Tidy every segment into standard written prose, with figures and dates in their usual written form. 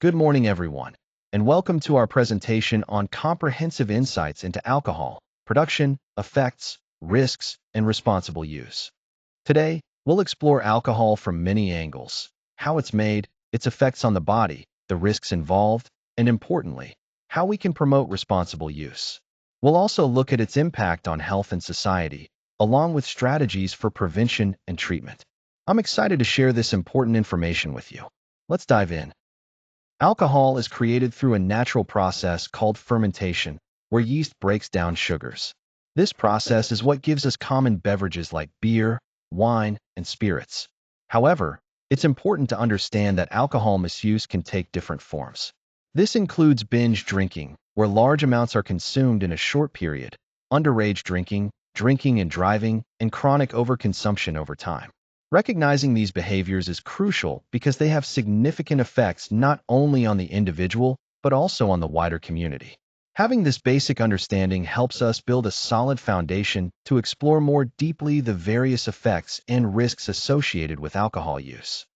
Good morning, everyone, and welcome to our presentation on comprehensive insights into alcohol, production, effects, risks, and responsible use. Today, we'll explore alcohol from many angles: how it's made, its effects on the body, the risks involved, and importantly, how we can promote responsible use. We'll also look at its impact on health and society, along with strategies for prevention and treatment. I'm excited to share this important information with you. Let's dive in. Alcohol is created through a natural process called fermentation, where yeast breaks down sugars. This process is what gives us common beverages like beer, wine, and spirits. However, it's important to understand that alcohol misuse can take different forms. This includes binge drinking, where large amounts are consumed in a short period, underage drinking, drinking and driving, and chronic overconsumption over time. Recognizing these behaviors is crucial because they have significant effects not only on the individual, but also on the wider community. Having this basic understanding helps us build a solid foundation to explore more deeply the various effects and risks associated with alcohol use.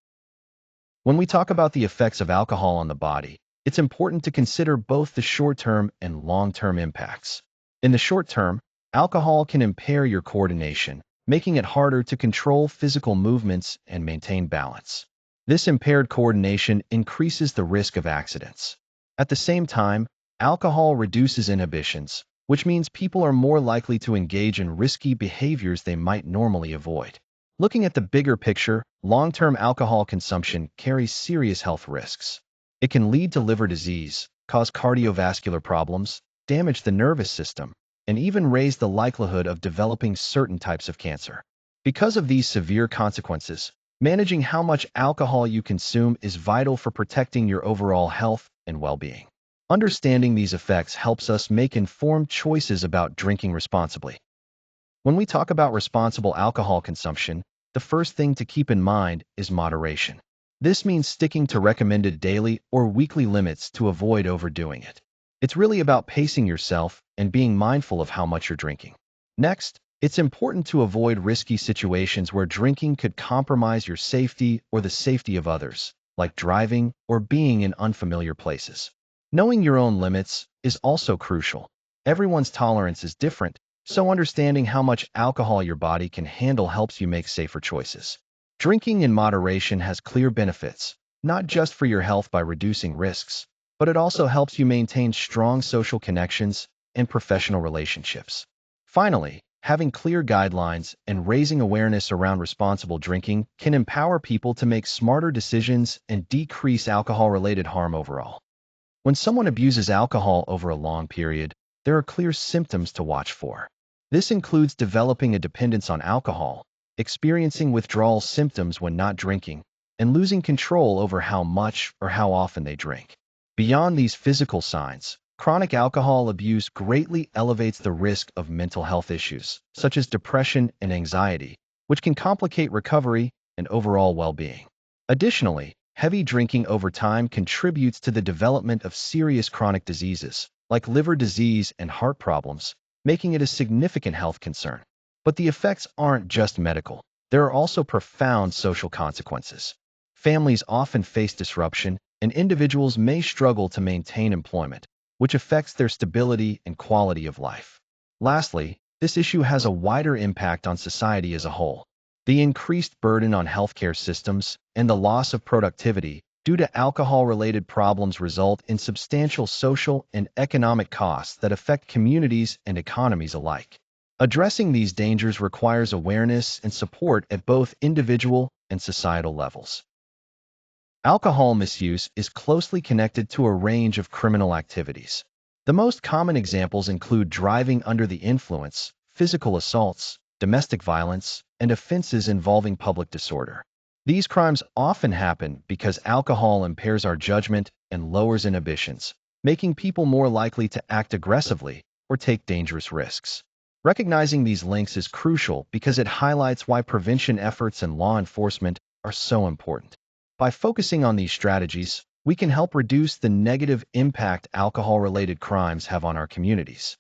When we talk about the effects of alcohol on the body, it's important to consider both the short-term and long-term impacts. In the short term, alcohol can impair your coordination, making it harder to control physical movements and maintain balance. This impaired coordination increases the risk of accidents. At the same time, alcohol reduces inhibitions, which means people are more likely to engage in risky behaviors they might normally avoid. Looking at the bigger picture, long-term alcohol consumption carries serious health risks. It can lead to liver disease, cause cardiovascular problems, damage the nervous system, and even raise the likelihood of developing certain types of cancer. Because of these severe consequences, managing how much alcohol you consume is vital for protecting your overall health and well-being. Understanding these effects helps us make informed choices about drinking responsibly. When we talk about responsible alcohol consumption, the first thing to keep in mind is moderation. This means sticking to recommended daily or weekly limits to avoid overdoing it. It's really about pacing yourself and being mindful of how much you're drinking. Next, it's important to avoid risky situations where drinking could compromise your safety or the safety of others, like driving or being in unfamiliar places. Knowing your own limits is also crucial. Everyone's tolerance is different, so understanding how much alcohol your body can handle helps you make safer choices. Drinking in moderation has clear benefits, not just for your health by reducing risks, but it also helps you maintain strong social connections and professional relationships. Finally, having clear guidelines and raising awareness around responsible drinking can empower people to make smarter decisions and decrease alcohol-related harm overall. When someone abuses alcohol over a long period, there are clear symptoms to watch for. This includes developing a dependence on alcohol, experiencing withdrawal symptoms when not drinking, and losing control over how much or how often they drink. Beyond these physical signs, chronic alcohol abuse greatly elevates the risk of mental health issues, such as depression and anxiety, which can complicate recovery and overall well-being. Additionally, heavy drinking over time contributes to the development of serious chronic diseases, like liver disease and heart problems, making it a significant health concern. But the effects aren't just medical. There are also profound social consequences. Families often face disruption, and individuals may struggle to maintain employment, which affects their stability and quality of life. Lastly, this issue has a wider impact on society as a whole. The increased burden on healthcare systems and the loss of productivity due to alcohol-related problems result in substantial social and economic costs that affect communities and economies alike. Addressing these dangers requires awareness and support at both individual and societal levels. Alcohol misuse is closely connected to a range of criminal activities. The most common examples include driving under the influence, physical assaults, domestic violence, and offenses involving public disorder. These crimes often happen because alcohol impairs our judgment and lowers inhibitions, making people more likely to act aggressively or take dangerous risks. Recognizing these links is crucial because it highlights why prevention efforts and law enforcement are so important. By focusing on these strategies, we can help reduce the negative impact alcohol-related crimes have on our communities.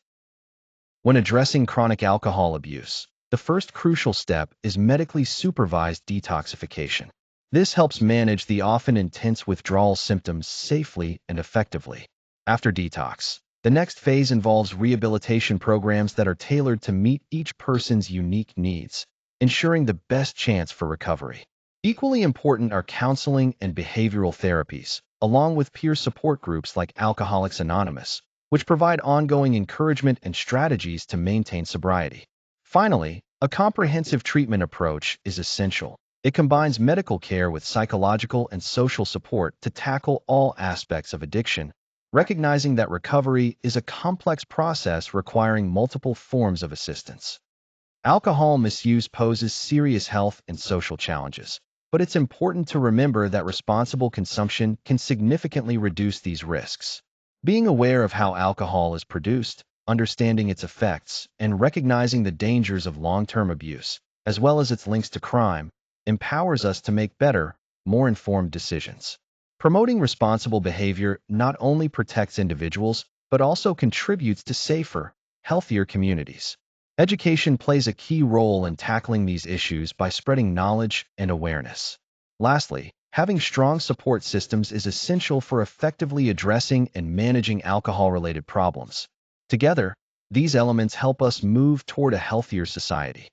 When addressing chronic alcohol abuse, the first crucial step is medically supervised detoxification. This helps manage the often intense withdrawal symptoms safely and effectively. After detox, the next phase involves rehabilitation programs that are tailored to meet each person's unique needs, ensuring the best chance for recovery. Equally important are counseling and behavioral therapies, along with peer support groups like Alcoholics Anonymous, which provide ongoing encouragement and strategies to maintain sobriety. Finally, a comprehensive treatment approach is essential. It combines medical care with psychological and social support to tackle all aspects of addiction, recognizing that recovery is a complex process requiring multiple forms of assistance. Alcohol misuse poses serious health and social challenges, but it's important to remember that responsible consumption can significantly reduce these risks. Being aware of how alcohol is produced, understanding its effects, and recognizing the dangers of long-term abuse, as well as its links to crime, empowers us to make better, more informed decisions. Promoting responsible behavior not only protects individuals, but also contributes to safer, healthier communities. Education plays a key role in tackling these issues by spreading knowledge and awareness. Lastly, having strong support systems is essential for effectively addressing and managing alcohol-related problems. Together, these elements help us move toward a healthier society.